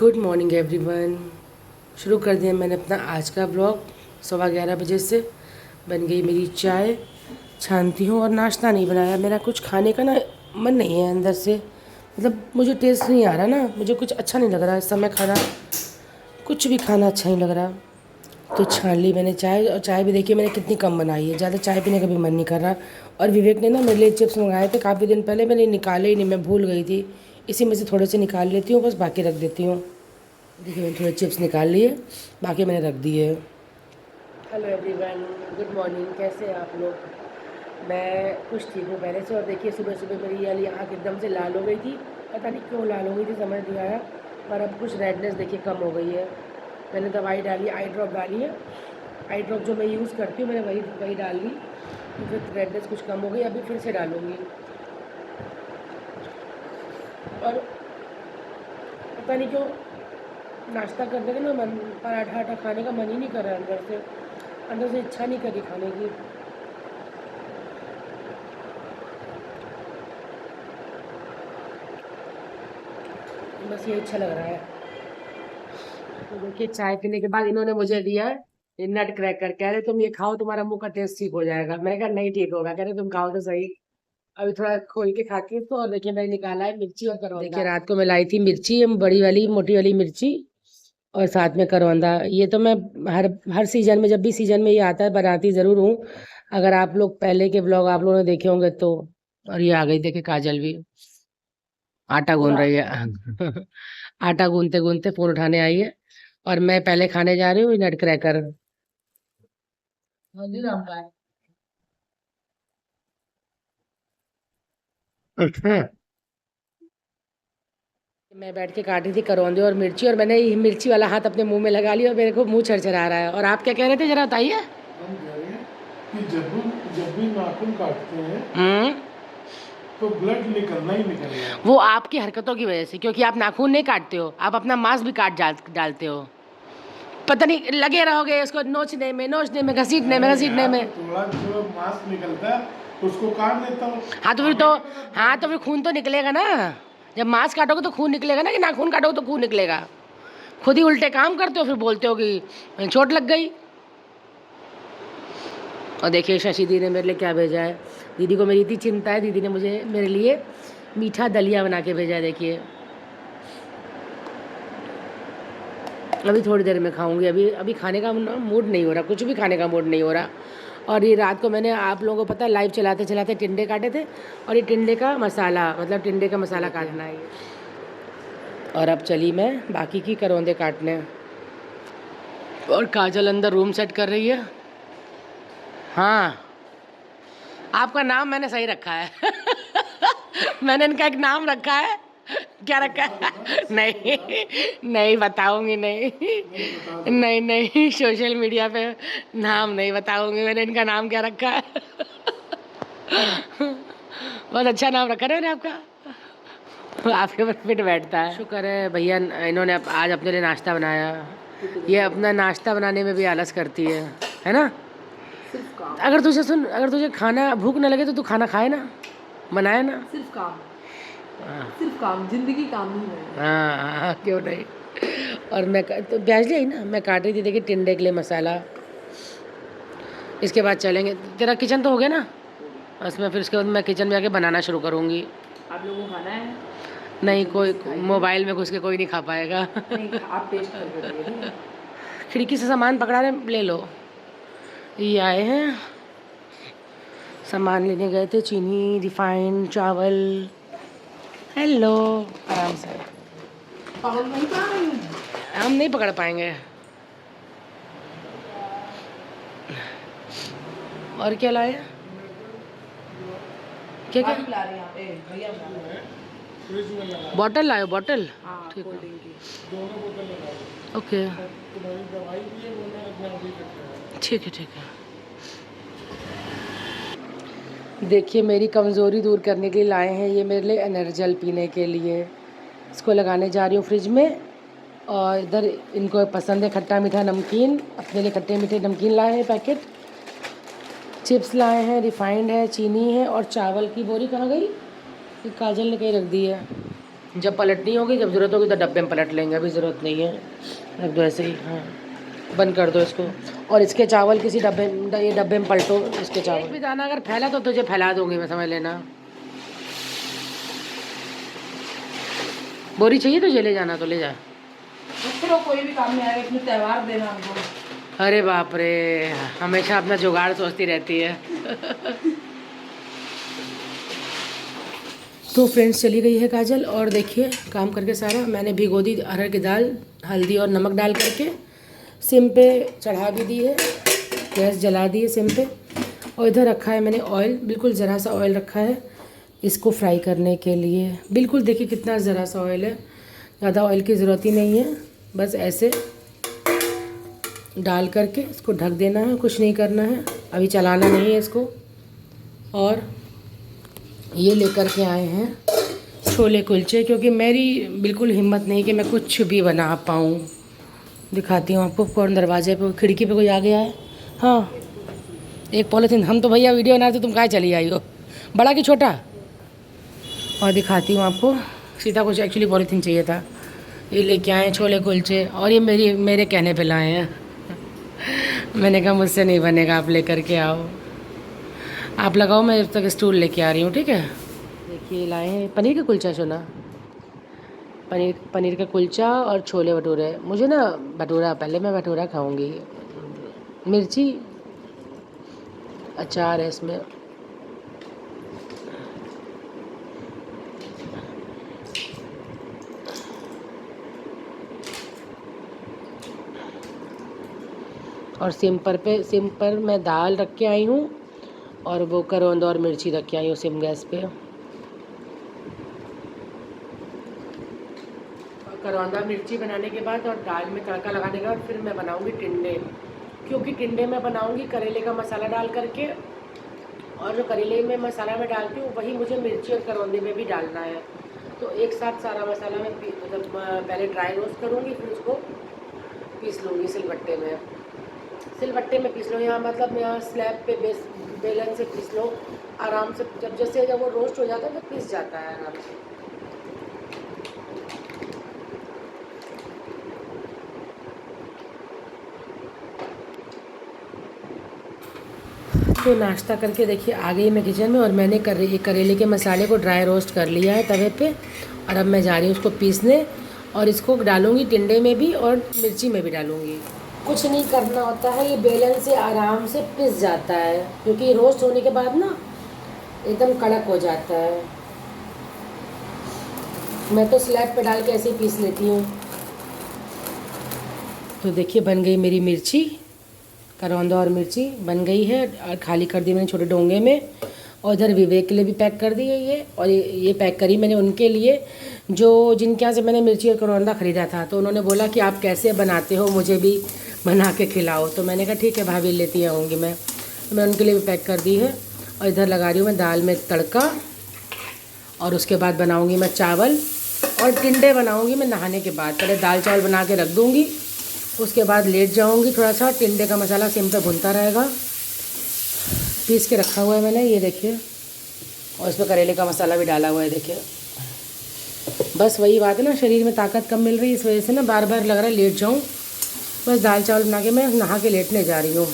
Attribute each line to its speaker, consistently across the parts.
Speaker 1: Good morning everyone. शुरू कर दिया मैंने अपना आज का ब्लॉग। 11:15 बजे से बन गई मेरी चाय, छानती हूँ। और नाश्ता नहीं बनाया, मेरा कुछ खाने का ना मन नहीं है अंदर से। मतलब मुझे टेस्ट नहीं आ रहा ना, मुझे कुछ अच्छा नहीं लग रहा इस समय खाना, कुछ भी खाना अच्छा नहीं लग रहा। तो छान ली मैंने चाय, और चाय भी देखिए मैंने कितनी कम बनाई है, ज़्यादा चाय पीने का भी मन नहीं कर रहा। और विवेक ने ना मेरे लिए चिप्स मंगाए थे काफ़ी दिन पहले, मैंने निकाले ही नहीं, मैं भूल गई थी। इसी में से थोड़े से निकाल लेती हूँ, बस बाकी रख देती हूँ। देखिए मैंने थोड़े चिप्स निकाल लिए, बाकी मैंने रख दिए। Hello everyone, good morning. कैसे हैं आप लोग? मैं कुछ ठीक हूँ पहले से। और देखिए सुबह सुबह मेरी वाली आँख एकदम से लाल हो गई थी, पता नहीं क्यों लाल हो गई थी, समझ नहीं आया। पर अब कुछ रेडनेस देखिए कम हो गई है। मैंने दवाई डाली, आई ड्रॉप डाली है। आई ड्रॉप जो मैं यूज़ करती हूँ मैंने वही वही डाल ली, तो फिर रेडनेस कुछ कम हो गई। अभी फिर से डालूँगी। और पता नहीं क्यों नाश्ता करने का ना मन, पराठा आठा खाने का मन ही नहीं कर रहा अंदर से इच्छा नहीं करी खाने की। बस ये अच्छा लग रहा है। तो देखिए चाय पीने के बाद इन्होंने मुझे दिया है ये नट क्रैकर, कह रहे तुम ये खाओ तुम्हारा मुंह का टेस्ट ठीक हो जाएगा। मैंने कहा नहीं ठीक होगा, कह रहे तुम खाओ तो सही। अभी थोड़ा खोल के खा के तो, और देखिए मैंने निकाला है मिर्ची और करौंदा। देखिए रात को मैं लाई थी मिर्ची, बड़ी वाली मोटी वाली मिर्ची, और साथ में करौंदा। ये तो मैं हर हर सीजन में, जब भी सीजन में ये आता है बनाती ज़रूर हूँ। अगर आप लोग पहले के ब्लॉग आप लोगों ने देखे होंगे तो। और ये आ गई देखिए काजल भी आटा गूंद रही है। आटा गूंदते गूंदते फोन उठाने आई है। और मैं पहले खाने जा रही हूँ नट क्रैकर। अच्छा। मैं बैठ के काट रही थी करौंदे और मिर्ची, और मैंने ये मिर्ची वाला हाथ अपने मुंह में लगा लिया और मेरे को मुंह छरछरा रहा है। और आप क्या कह रहे थे, जरा बताइए।
Speaker 2: हम कह रहे हैं कि जब भी नाखून काटते हैं तो ब्लड निकलना ही निकलना है।
Speaker 1: वो आपकी हरकतों की वजह से, क्योंकि आप नाखून नहीं काटते हो, आप अपना मांस भी काट डालते हो। पता नहीं लगे रहोगे उसको नोचने में, घसीटने में, घसीटने में।
Speaker 2: थोड़ा जो मांस निकलता है उसको काट देता हूँ।
Speaker 1: हाँ तो फिर तो, हाँ तो फिर खून तो निकलेगा ना। जब मांस काटोगे तो खून निकलेगा ना, कि नाखून काटोगे तो खून निकलेगा। खुद ही उल्टे काम करते हो, फिर बोलते हो कि चोट लग गई। और देखिए शशि दी ने मेरे लिए क्या भेजा है। दीदी को मेरी इतनी चिंता है, दीदी ने मुझे मेरे लिए मीठा दलिया बना के भेजा है। देखिए अभी थोड़ी देर में खाऊंगी। अभी अभी खाने का मूड नहीं हो रहा, कुछ भी खाने का मूड नहीं हो रहा। और ये रात को मैंने, आप लोगों को पता है, लाइव चलाते चलाते टिंडे काटे थे, और ये टिंडे का मसाला, मतलब टिंडे का मसाला काटना है। और अब चली मैं बाकी की करौंदे काटने। और काजल अंदर रूम सेट कर रही है। हाँ, आपका नाम मैंने सही रखा है। मैंने इनका एक नाम रखा है। क्या रखा है? नहीं नहीं बताऊंगी, नहीं नहीं नहीं, सोशल मीडिया पे नाम नहीं बताऊंगी। मैंने इनका नाम क्या रखा है। बहुत अच्छा नाम रखा है ना आपका, आपके ऊपर फिट बैठता है। शुक्र है भैया इन्होंने आज अपने लिए नाश्ता बनाया। ये अपना नाश्ता बनाने में भी आलस करती है ना।
Speaker 3: सिर्फ काम।
Speaker 1: अगर तुझे खाना भूख ना लगे तो तू खाना खाए ना, बनाए ना।
Speaker 3: सिर्फ काम,
Speaker 1: हाँ
Speaker 3: सिर्फ काम, जिंदगी काम ही है।
Speaker 1: हाँ, क्यों नहीं। और मैं तो प्याज ले आई ना, मैं काट रही थी देखिए टिंडे के लिए मसाला। इसके बाद चलेंगे, तेरा किचन तो हो गया ना, उसमें फिर उसके बाद मैं किचन में आके बनाना शुरू करूँगी।
Speaker 3: आप लोगों को खाना है?
Speaker 1: नहीं, कोई मोबाइल में घुस के कोई नहीं खा पाएगा।
Speaker 3: नहीं, आप टेस्ट करके देखिए, ठीक है?
Speaker 1: खिड़की से सामान पकड़ा रहे, ले लो। ये आए हैं, सामान लेने गए थे, चीनी, रिफाइंड, चावल। हेलो, आराम से।
Speaker 3: पकड़ नहीं पा रही हूँ।
Speaker 1: हम नहीं पकड़ पाएंगे। और क्या लाए? क्या क्या?
Speaker 3: आप ला रहे हैं यहाँ पे, भैया बना रहे हैं।
Speaker 1: बॉटल लाए, बॉटल?
Speaker 3: हाँ,
Speaker 1: ठीक
Speaker 3: कोल्ड
Speaker 1: है,
Speaker 3: ड्रिंक की।
Speaker 2: दोनों बोतल लगा
Speaker 1: ओके,
Speaker 2: तुम्हारी दवाई भी है, वो मैं रखना अभी तक है।
Speaker 1: ठीक है ठीक है। देखिए मेरी कमज़ोरी दूर करने के लिए लाए हैं ये मेरे लिए एनर्जल पीने के लिए। इसको लगाने जा रही हूँ फ्रिज में। और इधर इनको पसंद है खट्टा मीठा नमकीन, अपने लिए खट्टे मीठे नमकीन लाए हैं पैकेट। चिप्स लाए हैं, रिफाइंड है, चीनी है, और चावल की बोरी कहाँ गई? ये काजल ने कहीं रख दी है। जब पलटनी होगी, जब ज़रूरत होगी तो डब्बे में पलट लेंगे, अभी ज़रूरत नहीं है। रख दो ऐसे ही, हाँ बंद कर दो इसको। और इसके चावल किसी डब्बे, ये डब्बे में पलटो इसके चावल। एक भी दाना अगर फैला तो तुझे फैला दूँगी मैं, समझ लेना। बोरी चाहिए तुझे, ले जाना तो ले जा।
Speaker 3: फिर कोई भी काम में आएगा, इसमें त्यौहार देना हमको।
Speaker 1: अरे बाप रे, हमेशा अपना जुगाड़ सोचती रहती है। तो फ्रेंड्स चली गई है काजल, और देखिए काम करके सारा मैंने भिगो दी अरहर की दाल, हल्दी और नमक डाल करके सिम पे चढ़ा भी दी है, गैस जला दी है सिम पे। और इधर रखा है मैंने ऑयल, बिल्कुल ज़रा सा ऑयल रखा है इसको फ्राई करने के लिए। बिल्कुल देखिए कितना ज़रा सा ऑयल है, ज़्यादा ऑयल की ज़रूरत ही नहीं है। बस ऐसे डाल करके इसको ढक देना है, कुछ नहीं करना है, अभी चलाना नहीं है इसको। और ये लेकर के आए हैं छोले कुलचे, क्योंकि मेरी बिल्कुल हिम्मत नहीं कि मैं कुछ भी बना पाऊँ। दिखाती हूँ आपको, कौन दरवाजे पे, खिड़की पे कोई आ गया है। हाँ एक पॉलीथीन, हम तो भैया वीडियो बना रहे थे, तुम कहाँ चली आई हो, बड़ा कि छोटा। और दिखाती हूँ आपको, सीधा कुछ एक्चुअली पॉलीथीन चाहिए था। ये लेके आए छोले कुलचे, और ये मेरे कहने पे लाए हैं। मैंने कहा मुझसे नहीं बनेगा, आप लेकर के आओ, आप लगाओ, मैं जब तक स्टूल लेके आ रही हूँ, ठीक है। देखिए लाए हैं पनीर का कुलचा, सुना, पनीर का कुलचा और छोले भटूरे। मुझे ना भटूरा, पहले मैं भटूरा खाऊंगी। मिर्ची अचार है इसमें। और सिम पर मैं दाल रख के आई हूँ, और वो करौंदा और मिर्ची रख के आई हूँ सिम गैस पे। करौंदा मिर्ची बनाने के बाद और दाल में तड़का लगाने के बाद फिर मैं बनाऊंगी टिंडे, क्योंकि टिंडे में बनाऊंगी करेले का मसाला डाल करके, और जो करेले में मसाला मैं डालती हूँ वही मुझे मिर्ची और करौंदे में भी डालना है। तो एक साथ सारा मसाला मैं मतलब पहले ड्राई रोस्ट करूँगी, फिर उसको पीस लूँगी सिलबट्टे में पीस लो। यहाँ मतलब यहाँ स्लैब पे बेलन से पीस लो आराम से, जब वो रोस्ट हो जाता है तो पीस जाता है आराम से। तो नाश्ता करके देखिए आ गई मैं किचन में, और मैंने करेले के मसाले को ड्राई रोस्ट कर लिया है तवे पे, और अब मैं जा रही हूँ उसको पीसने, और इसको डालूँगी टिंडे में भी और मिर्ची में भी डालूँगी। कुछ नहीं करना होता है, ये बेलन से आराम से पिस जाता है, क्योंकि रोस्ट होने के बाद ना एकदम कड़क हो जाता है। मैं तो स्लैब पे डाल के ऐसे ही पीस लेती हूँ। तो देखिए बन गई मेरी मिर्ची, करौंदा और मिर्ची बन गई है, और खाली कर दी मैंने छोटे डोंगे में। और इधर विवेक के लिए भी पैक कर दी है ये, और ये पैक करी मैंने उनके लिए जो जिनके यहाँ से मैंने मिर्ची और करौंदा ख़रीदा था। तो उन्होंने बोला कि आप कैसे बनाते हो, मुझे भी बना के खिलाओ। तो मैंने कहा ठीक है भाभी, लेती आऊँगी मैं। तो मैं उनके लिए भी पैक कर दी है। और इधर लगा रही हूँ मैं दाल में तड़का, और उसके बाद बनाऊँगी मैं चावल, और टिंडे बनाऊँगी मैं नहाने के बाद। पहले दाल चावल बना के रख दूँगी, उसके बाद लेट जाऊँगी थोड़ा सा, टिंडे का मसाला सिम पे भुनता रहेगा। पीस के रखा हुआ है मैंने, ये देखिए, और इसमें करेले का मसाला भी डाला हुआ है, देखिए। बस वही बात है ना, शरीर में ताकत कम मिल रही है, इस वजह से ना बार बार लग रहा है लेट जाऊँ। बस दाल चावल बना के मैं नहा के लेटने जा रही हूँ।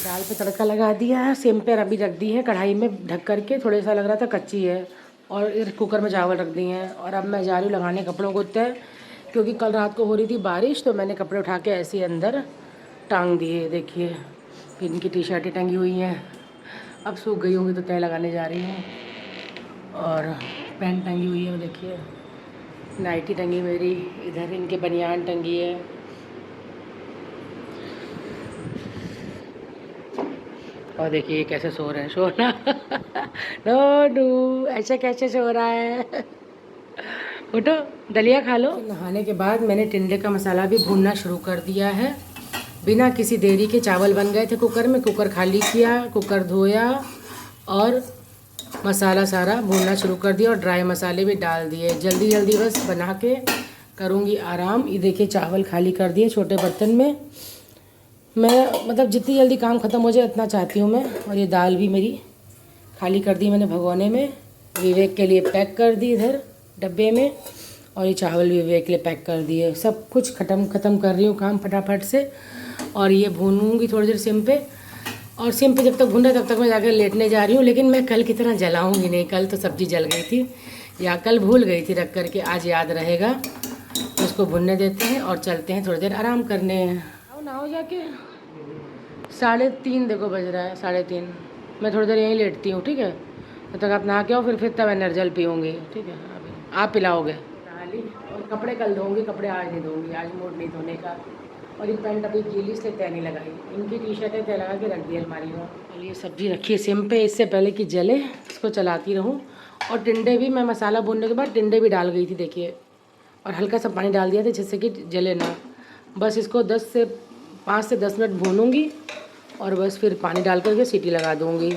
Speaker 1: दाल पे तड़का लगा दिया है, सिम पे अभी रख दी है कढ़ाई में ढक करके, थोड़ा सा लग रहा था कच्ची है, और कुकर में चावल रख दिए हैं। और अब मैं जा रही हूँ लगाने कपड़ों को तय, क्योंकि कल रात को हो रही थी बारिश, तो मैंने कपड़े उठा के ऐसे ही अंदर टांग दिए। देखिए इनकी टी शर्टें टंगी हुई हैं, अब सूख गई होंगी तो तय लगाने जा रही हूँ। और पैंट टंगी हुई है, देखिए नाइटी टंगी मेरी, इधर इनके बनियान टंगी है। और देखिए कैसे सो रहे हैं, सोना नोनू ऐसा कैसे सो रहा है। उठो दलिया खा लो। नहाने के बाद मैंने टिंडे का मसाला भी भूनना शुरू कर दिया है, बिना किसी देरी के। चावल बन गए थे कुकर में, कुकर खाली किया, कुकर धोया, और मसाला सारा भूनना शुरू कर दिया, और ड्राई मसाले भी डाल दिए। जल्दी जल्दी बस बना के करूँगी आराम। ये देखिए चावल खाली कर दिए छोटे बर्तन में। मैं मतलब जितनी जल्दी काम ख़त्म हो जाए इतना चाहती हूँ मैं। और ये दाल भी मेरी खाली कर दी मैंने भगोने में, विवेक के लिए पैक कर दी इधर डब्बे में, और ये चावल भी विवेक के लिए पैक कर दिए। सब कुछ ख़त्म कर रही हूँ काम फटाफट से। और ये भूनूंगी थोड़ी देर सिम पे, और सिम पे जब तक भून रहा तब तक मैं जाकर लेटने जा रही हूँ। लेकिन मैं कल की तरह जलाऊंगी नहीं, कल तो सब्ज़ी जल गई थी या कल भूल गई थी रख करके, आज याद रहेगा। उसको भुनने देते हैं और चलते हैं थोड़ी देर आराम करने। आओ नहाओ जाके, 3:30 देखो बज रहा है, 3:30। मैं थोड़ी देर यहीं लेटती हूँ, ठीक है? तब तक आप नहा के आओ, फिर तब एनर्जल पीऊँगी, ठीक है? आप पिलाओगे। नहा ली, और कपड़े कल धोऊँगी, कपड़े आज नहीं धोऊँगी, आज मूड नहीं धोने का। और ये पैंट अभी गीली इसलिए तय नहीं लगाई, इनकी टी-शर्टें तय लगा के रख दी अलमारी में। और ये सब्ज़ी रखी है सिम पे, इससे पहले कि जले इसको चलाती रहूँ। और टिंडे भी मैं मसाला भूनने के बाद टिंडे भी डाल गई थी, देखिए, और हल्का सा पानी डाल दिया था जिससे कि जले ना। बस इसको 5 से 10 मिनट भूनूंगी और बस फिर पानी डाल करके सीटी लगा दूंगी।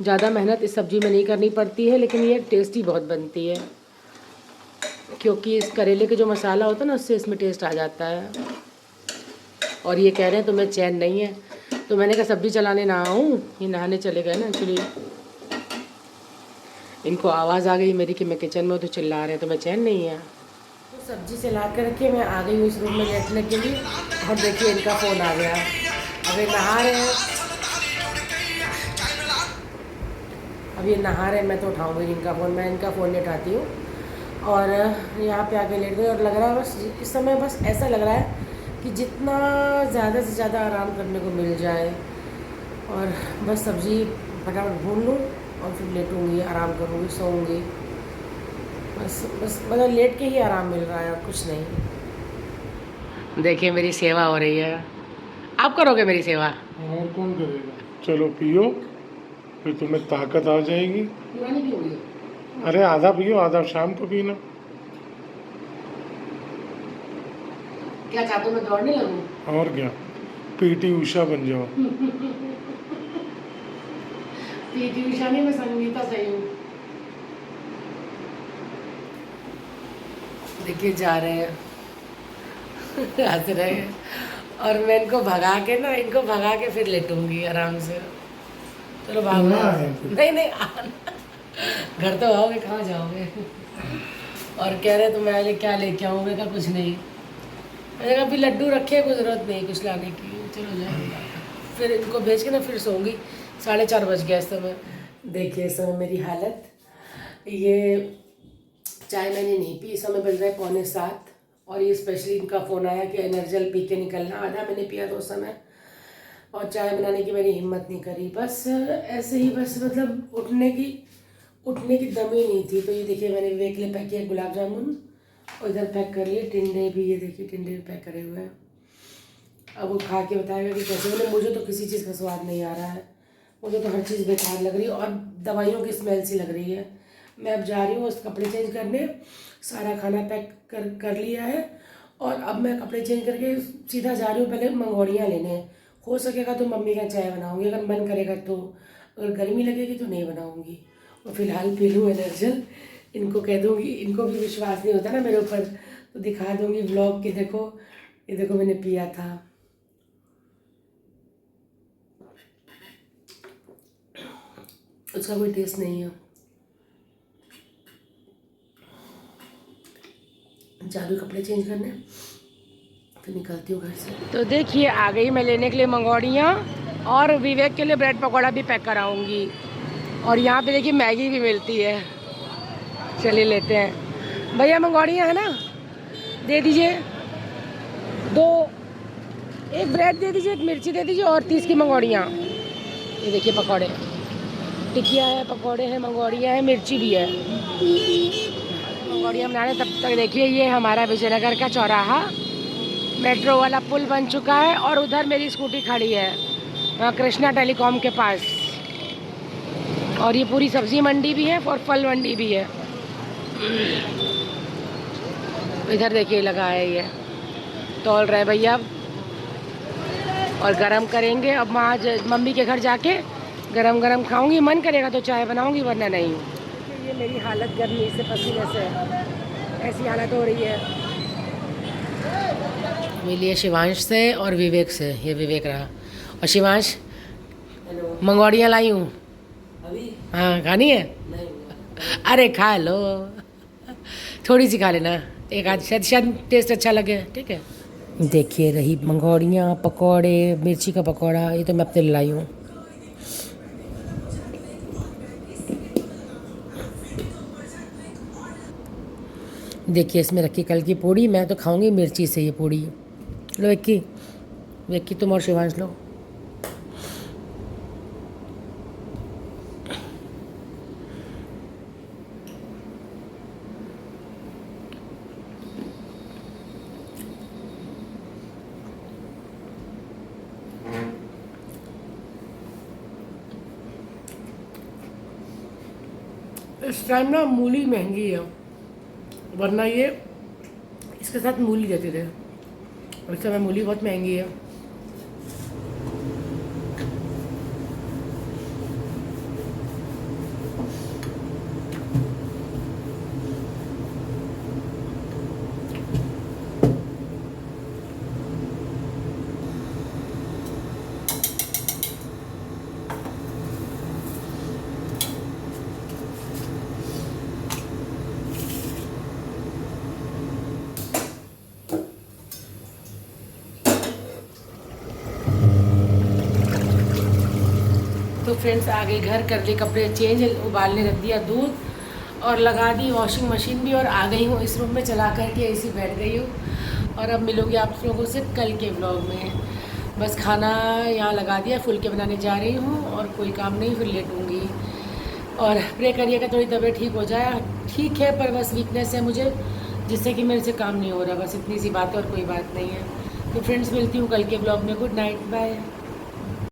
Speaker 1: ज़्यादा मेहनत इस सब्ज़ी में नहीं करनी पड़ती है, लेकिन ये टेस्टी बहुत बनती है, क्योंकि इस करेले के जो मसाला होता है ना, उससे इसमें टेस्ट आ जाता है। और ये कह रहे हैं तुम्हें चैन नहीं है, तो मैंने कहा सब्ज़ी चलाने ना आऊँ, ये नहाने चले गए ना एक्चुअली। इनको आवाज़ आ गई मेरी कि मैं किचन में हूँ, तो चिल्ला रहे हैं, तो मैं चैन नहीं है। तो सब्ज़ी चला कर रखी, मैं आ गई हूँ इस रूम में लेटने के लिए। और देखिए इनका फ़ोन आ गया, अभी नहा रहे हैं, अब ये नहा रहे हैं, मैं तो उठाऊँगी इनका फ़ोन, मैं इनका फ़ोन नहीं उठाती हूँ। और यहाँ पे आके लेट गई, और लग रहा है बस इस समय बस ऐसा लग रहा है कि जितना ज़्यादा से ज़्यादा आराम करने को मिल जाए, और बस सब्ज़ी फटाफट भून लूँ और फिर लेटूँगी, आराम करूँगी, सोऊंगी। बस मतलब लेट के ही आराम मिल रहा है और कुछ नहीं। देखिए मेरी सेवा हो रही है, आप करोगे मेरी सेवा?
Speaker 2: और कौन करेगा? चलो पियो, फिर तुम्हें ताकत आ जाएगी।
Speaker 1: पूरा नहीं पियोगी?
Speaker 2: अरे आधा पियो, आधा शाम को पीना।
Speaker 1: क्या चाहते हो मैं दौड़ने लगूँ?
Speaker 2: और क्या, पीटी उषा बन जाओ।
Speaker 1: पीटी उषा नहीं, मैं संगीता सही हूँ। देखिए जा रहे हैं, हंस रहे हैं, और मैं इनको भगा के फिर लेटूंगी आराम से। चलो भागो। नहीं आना, घर तो आओगे, कहाँ जाओगे? और कह रहे तुम मैं क्या लेके आऊँ? मैं कहा कुछ नहीं, मैंने कहा अभी लड्डू रखे, कुछ ज़रूरत नहीं कुछ लाने की, चलो जाओ। फिर इनको भेज के ना फिर सोऊंगी। 4:30 बज गया इस समय। देखिए इस समय मेरी हालत, ये चाय मैंने नहीं पी, इस समय बज रहा है 6:45, और ये स्पेशली इनका फ़ोन आया कि एनर्जल पी के निकलना। आधा मैंने पिया था उस समय, और चाय बनाने की मेरी हिम्मत नहीं करी, बस ऐसे ही, बस मतलब उठने की दम ही नहीं थी। तो ये देखिए मैंने विवेक के लिए पैक किया गुलाब जामुन, और इधर पैक कर लिए टिंडे भी, ये देखिए टिंडे भी पैक करे हुए हैं। अब वो खा के बताएगा कि कैसे बने। मुझे तो किसी चीज़ का स्वाद नहीं आ रहा है, मुझे तो हर चीज़ बेकार लग रही है, और दवाइयों की स्मेल सी लग रही है। मैं अब जा रही हूँ उस कपड़े चेंज करने, सारा खाना पैक कर लिया है, और अब मैं कपड़े चेंज करके सीधा जा रही हूँ पहले मंगोड़ियाँ लेने। हो सकेगा तो मम्मी का चाय बनाऊँगी, अगर मन करेगा तो, अगर गर्मी लगेगी तो नहीं बनाऊँगी। और फिलहाल पी लूँ एनर्जल, इनको कह दूँगी, इनको भी विश्वास नहीं होता ना मेरे ऊपर, तो दिखा दूँगी ब्लॉग के, देखो ये देखो मैंने पिया था। उसका कोई टेस्ट नहीं है। जादू कपड़े चेंज करने, फिर निकलती हूँ घर से। तो देखिए आ गई मैं लेने के लिए मंगोड़ियाँ, और विवेक के लिए ब्रेड पकौड़ा भी पैक कराऊंगी। और यहाँ पे देखिए मैगी भी मिलती है, चलिए लेते हैं। भैया मंगोड़ियाँ है ना, दे दीजिए 2, एक ब्रेड दे दीजिए, एक मिर्ची दे दीजिए, और 30 की मंगोड़ियाँ। ये देखिए पकौड़े, टिकिया है, पकौड़े हैं, मंगोड़ियाँ हैं, मिर्ची भी है। मंगोड़ियाँ बना रहे तब तक देखिए ये हमारा विजयनगर का चौराहा, मेट्रो वाला पुल बन चुका है, और उधर मेरी स्कूटी खड़ी है कृष्णा टेलीकॉम के पास। और ये पूरी सब्जी मंडी भी है और फल मंडी भी है। इधर देखिए लगा है, ये तौल रहे भैया, और गरम करेंगे। अब मैं आज मम्मी के घर जाके गरम खाऊंगी, मन करेगा तो चाय बनाऊंगी, वरना नहीं। ये मेरी हालत गर्मी से, पसीने से ऐसी हालत हो रही है। मिलिए शिवांश से और विवेक से, ये विवेक रहा। और शिवांश मंगोड़ियाँ लाई हूँ अभी, हाँ खानी है? नहीं। अरे खा लो, थोड़ी सी खा लेना, एक आध, शायद शायद टेस्ट अच्छा लगे, ठीक है। देखिए रही मंगौड़ियाँ, पकौड़े, मिर्ची का पकौड़ा, ये तो मैं अपने लिए लाई हूँ। देखिए इसमें रखी कल की पूड़ी, मैं तो खाऊंगी मिर्ची से ये पूड़ी। लो विक्की तुम और शिवांश लो। इस टाइम ना मूली महंगी है, वरना ये इसके साथ मूली देते थे, और इस समय मूली बहुत महंगी है। तो फ्रेंड्स आ गई घर, कर लिए कपड़े चेंज, उबालने रख दिया दूध और लगा दी वॉशिंग मशीन भी, और आ गई हूँ इस रूम में, चला करके एसी बैठ गई हूँ। और अब मिलूँगी आप लोगों से कल के व्लॉग में। बस खाना यहाँ लगा दिया, फुलके बनाने जा रही हूँ, और कोई काम नहीं, फिर लेटूँगी। और प्रे करिएगा थोड़ी तबीयत ठीक हो जाए। ठीक है, पर बस वीकनेस है मुझे, जिससे कि मेरे से काम नहीं हो रहा, बस इतनी सी बात है और कोई बात नहीं है। तो फ्रेंड्स मिलती हूँ कल के ब्लॉग में। Good night, bye.